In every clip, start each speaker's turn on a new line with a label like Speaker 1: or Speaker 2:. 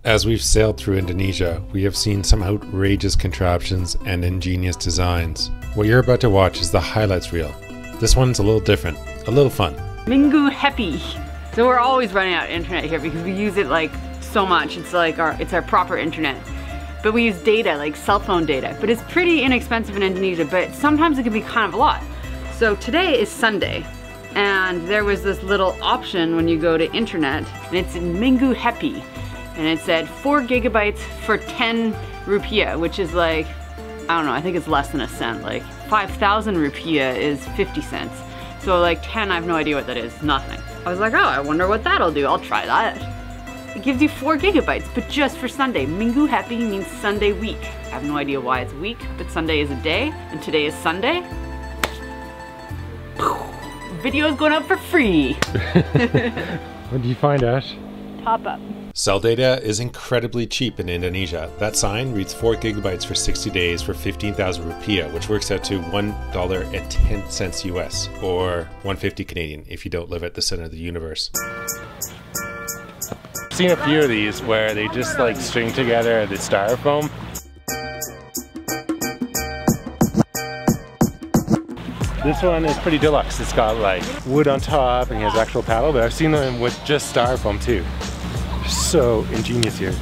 Speaker 1: As we've sailed through Indonesia, we have seen some outrageous contraptions and ingenious designs. What you're about to watch is the highlights reel. This one's a little different, a little fun.
Speaker 2: Minggu happy. So we're always running out of internet here because we use it like so much. It's like it's our proper internet. But we use data, like cell phone data. But it's pretty inexpensive in Indonesia, but sometimes it can be kind of a lot. So today is Sunday, and there was this little option when you go to internet, and it's Minggu happy. And it said 4 gigabytes for 10 rupiah, which is like, I don't know, I think it's less than a cent. Like 5,000 rupiah is 50 cents. So like 10, I have no idea what that is, nothing. I was like, oh, I wonder what that'll do. I'll try that. It gives you 4 gigabytes, but just for Sunday. Minggu happy means Sunday week. I have no idea why it's a week, but Sunday is a day, and today is Sunday. Video is going up for free.
Speaker 1: What did you find, Ash?
Speaker 2: Top up.
Speaker 1: Cell data is incredibly cheap in Indonesia. That sign reads 4 gigabytes for 60 days for 15,000 rupiah, which works out to $1.10 US, or 150 Canadian if you don't live at the center of the universe.
Speaker 3: I've seen a few of these where they just like string together the styrofoam. This one is pretty deluxe. It's got like wood on top and he has actual paddle, but I've seen them with just styrofoam too. So ingenious here.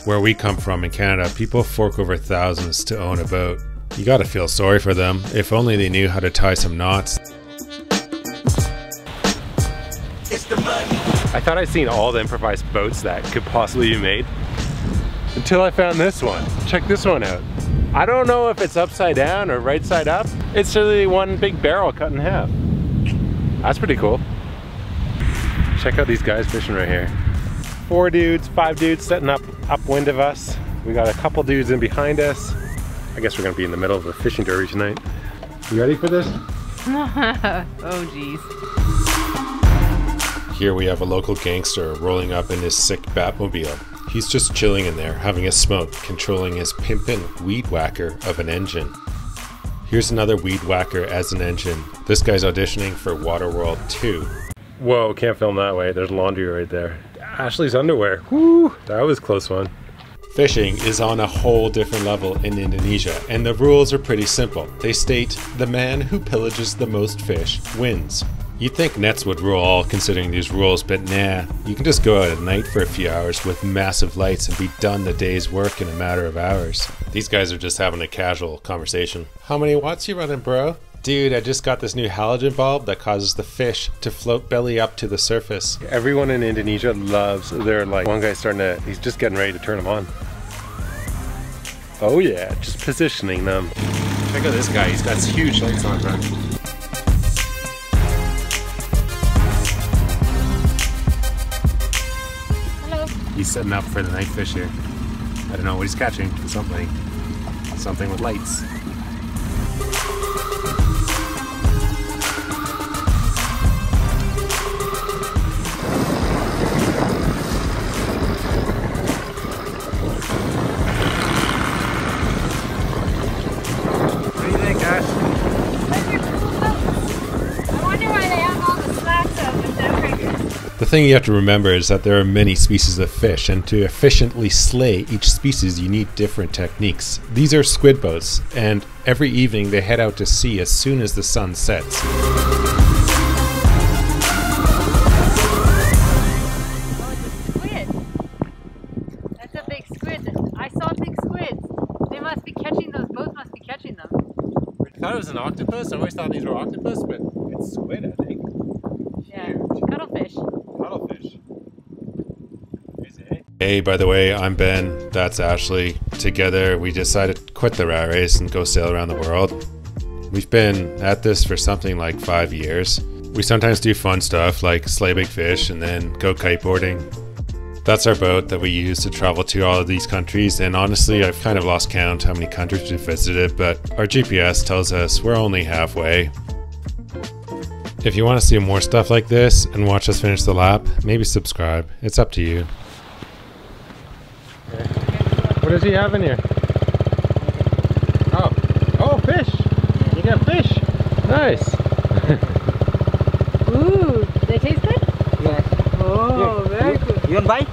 Speaker 1: Where we come from in Canada, people fork over thousands to own a boat. You gotta feel sorry for them. If only they knew how to tie some knots.
Speaker 3: It's the money. I thought I'd seen all the improvised boats that could possibly be made until I found this one. Check this one out. I don't know if it's upside down or right side up. It's really one big barrel cut in half. That's pretty cool. Check out these guys fishing right here. 4 dudes, 5 dudes setting up upwind of us. We got a couple dudes in behind us. I guess we're gonna be in the middle of a fishing derby tonight. You ready for this?
Speaker 2: Oh geez.
Speaker 1: Here we have a local gangster rolling up in his sick Batmobile. He's just chilling in there, having a smoke, controlling his pimpin' weed whacker of an engine. Here's another weed whacker as an engine. This guy's auditioning for Waterworld 2.
Speaker 3: Whoa, can't film that way. There's laundry right there. Ashley's underwear. Woo, that was a close one.
Speaker 1: Fishing is on a whole different level in Indonesia, and the rules are pretty simple. They state, the man who pillages the most fish wins. You'd think nets would rule all considering these rules, but nah, you can just go out at night for a few hours with massive lights and be done the day's work in a matter of hours. These guys are just having a casual conversation. How many watts you running, bro? Dude, I just got this new halogen bulb that causes the fish to float belly up to the surface.
Speaker 3: Everyone in Indonesia loves their like, one guy's he's just getting ready to turn them on. Oh yeah, just positioning them.
Speaker 1: Check out this guy, he's got huge lights on front.
Speaker 2: Hello.
Speaker 1: He's setting up for the night fish here. I don't know what he's catching, something with lights. The thing you have to remember is that there are many species of fish, and to efficiently slay each species you need different techniques. These are squid boats, and every evening they head out to sea as soon as the sun sets.
Speaker 2: Oh, it's a squid. That's a big squid. I saw big squids. They must be catching those, boats must be catching them.
Speaker 3: I thought it was an octopus. I always thought these were octopus, but it's squid, I think.
Speaker 2: Yeah, cuttlefish.
Speaker 3: Cuttlefish.
Speaker 1: Hey, by the way, I'm Ben, that's Ashley. Together we decided to quit the rat race and go sail around the world. We've been at this for something like 5 years. We sometimes do fun stuff like slay big fish and then go kiteboarding. That's our boat that we use to travel to all of these countries, and honestly I've kind of lost count how many countries we've visited, but our GPS tells us we're only halfway. If you want to see more stuff like this and watch us finish the lap, maybe subscribe. It's up to you.
Speaker 3: What does he have in here? Oh, fish! You got fish! Nice!
Speaker 2: Ooh, they taste good?
Speaker 3: Yeah.
Speaker 2: Oh, very good.
Speaker 4: You want buy?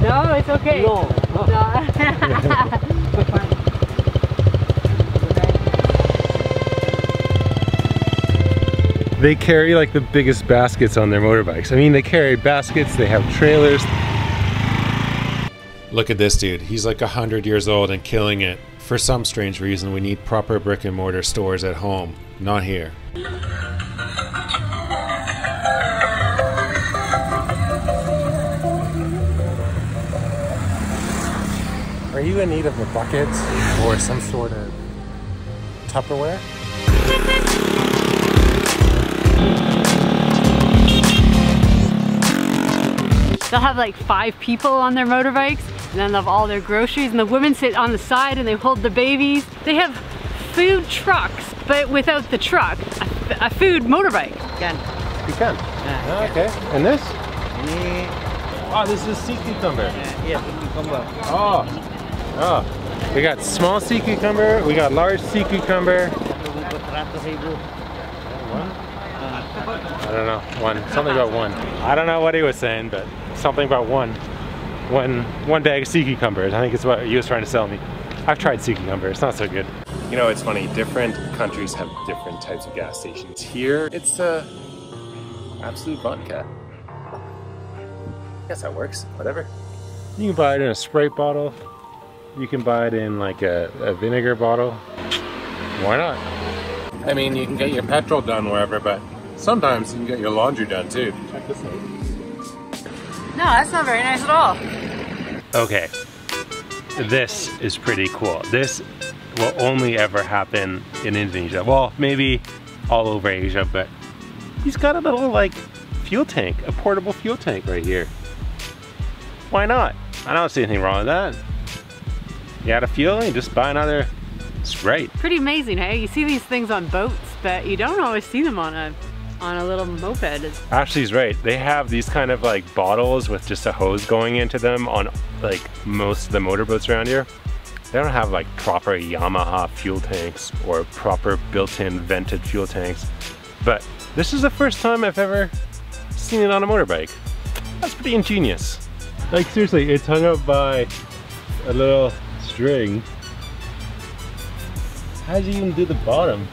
Speaker 2: No, it's okay.
Speaker 4: No.
Speaker 3: They carry like the biggest baskets on their motorbikes. I mean, they carry baskets, they have trailers.
Speaker 1: Look at this dude. He's like 100 years old and killing it. For some strange reason, we need proper brick and mortar stores at home. Not here.
Speaker 3: Are you in need of a bucket or some sort of Tupperware?
Speaker 2: They'll have like 5 people on their motorbikes, and then they'll have all their groceries, and the women sit on the side and they hold the babies. They have food trucks, but without the truck, a food motorbike.
Speaker 4: Can.
Speaker 3: You can.
Speaker 4: Yeah.
Speaker 3: Okay. And this?
Speaker 4: Ini.
Speaker 3: Oh, this is sea cucumber.
Speaker 4: Yeah, cucumber.
Speaker 3: Oh. Oh. We got small sea cucumber. We got large sea cucumber. One? I don't know. One. Something about one. I don't know what he was saying, but something about one bag of sea cucumbers. I think it's what he was trying to sell me. I've tried sea cucumber. It's not so good. You know, it's funny. Different countries have different types of gas stations. Here, it's Absolute vodka. I guess that works. Whatever. You can buy it in a Sprite bottle. You can buy it in like a vinegar bottle. Why not? I mean, you can get your petrol done wherever, but sometimes you can get your laundry done too. Check this out.
Speaker 2: No, that's not very nice at all.
Speaker 3: Okay, this is pretty cool. This will only ever happen in Indonesia. Well, maybe all over Asia, but he's got a little like fuel tank, a portable fuel tank right here. Why not? I don't see anything wrong with that. You got a fuel, you just buy another Sprite.
Speaker 2: Pretty amazing, hey? You see these things on boats, but you don't always see them on a little moped.
Speaker 3: Ashley's right. They have these kind of like bottles with just a hose going into them on like most of the motorboats around here. They don't have like proper Yamaha fuel tanks or proper built-in vented fuel tanks. But this is the first time I've ever seen it on a motorbike. That's pretty ingenious. Like seriously, it's hung up by a little string. How does he even do the bottom?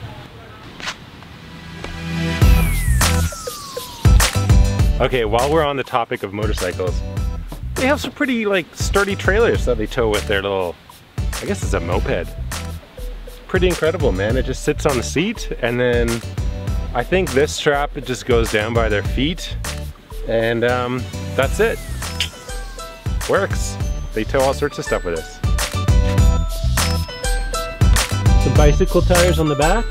Speaker 3: Okay, while we're on the topic of motorcycles, they have some pretty like sturdy trailers that they tow with their little, I guess it's a moped. Pretty incredible, man. It just sits on the seat, and then I think this strap, it just goes down by their feet, and that's it. Works. They tow all sorts of stuff with this. Some bicycle tires on the back.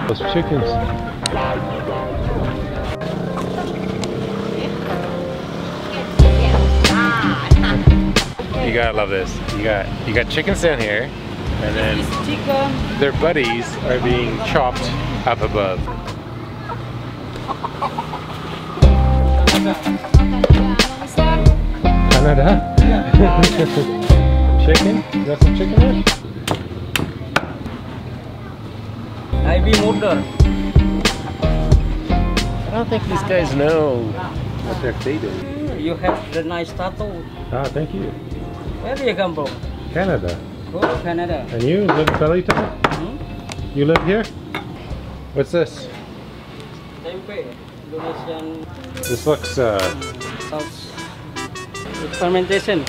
Speaker 3: Those chickens. You gotta love this. You got chickens down here, and then their buddies are being chopped up above. Canada? Chicken? You got some chicken there?
Speaker 4: IV motor.
Speaker 3: I don't think these guys know what their fate is.
Speaker 4: You have the nice tattoo.
Speaker 3: Ah, thank you.
Speaker 4: Where do you come from?
Speaker 3: Canada.
Speaker 4: Oh, Canada.
Speaker 3: And you live in Bellington?
Speaker 4: Hmm?
Speaker 3: You live here? What's this?
Speaker 4: Tempe. Indonesian.
Speaker 3: This looks
Speaker 4: Sauce. Fermentation.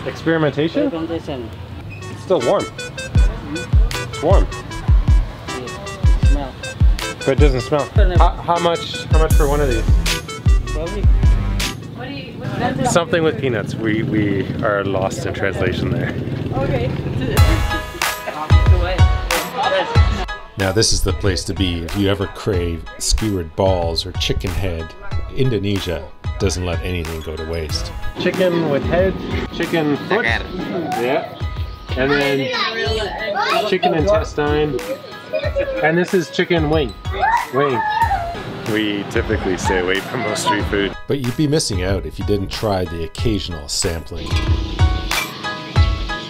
Speaker 3: experimentation?
Speaker 4: Fermentation.
Speaker 3: It's still warm. It's warm.
Speaker 4: Yes. Smell.
Speaker 3: But it doesn't smell. How much for one of these?
Speaker 4: Probably.
Speaker 2: What do you?
Speaker 3: Something with peanuts. We are lost in translation there.
Speaker 2: Okay.
Speaker 1: Now this is the place to be if you ever crave skewered balls or chicken head. Indonesia doesn't let anything go to waste.
Speaker 3: Chicken with head, chicken foot, yeah, and then chicken intestine, and this is chicken wing. We typically stay away from most street food.
Speaker 1: But you'd be missing out if you didn't try the occasional sampling.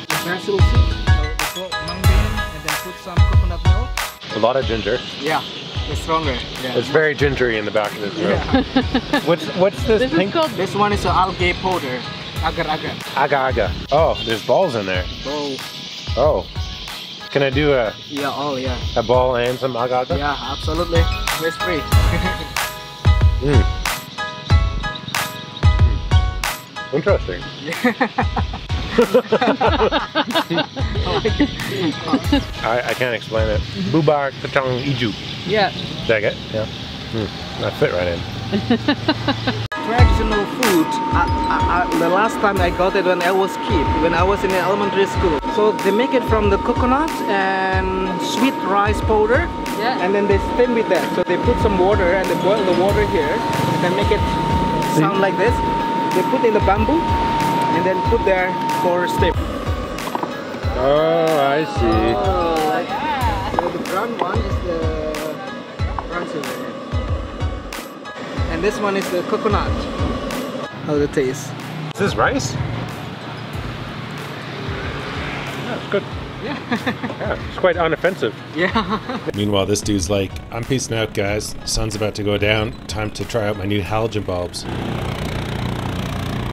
Speaker 5: Basil soup, mung bean, and then put some coconut milk.
Speaker 3: A lot of ginger.
Speaker 5: Yeah, it's stronger. Yeah.
Speaker 3: It's very gingery in the back of this room.
Speaker 5: Yeah.
Speaker 3: What's this
Speaker 2: This
Speaker 3: pink?
Speaker 2: is called
Speaker 5: This one is an algae powder. Agar agar.
Speaker 3: Aga aga. Oh, there's balls in there.
Speaker 5: Oh.
Speaker 3: Oh. Can I do
Speaker 5: Yeah, oh yeah.
Speaker 3: a ball and some aga aga?
Speaker 5: Yeah, absolutely. Risk free.
Speaker 3: Mm. Interesting. I can't explain it. Bubar katong iju.
Speaker 2: yeah.
Speaker 3: Did I get? Yeah. That fit right in.
Speaker 5: Traditional food. The last time I got it when I was kid, when I was in elementary school. So they make it from the coconut and sweet rice powder.
Speaker 2: Yeah.
Speaker 5: And then they steam with that. So they put some water and they boil the water here. And then make it sound like this. They put in the bamboo and then put there for steam.
Speaker 3: Oh, I see.
Speaker 5: Oh, like that. So the brown one is the brown sugar. And this one is the coconut. How the taste?
Speaker 3: Is this rice? Yeah, it's good. Yeah, it's quite unoffensive.
Speaker 5: Yeah.
Speaker 1: Meanwhile, this dude's like, I'm peacing out, guys. Sun's about to go down. Time to try out my new halogen bulbs.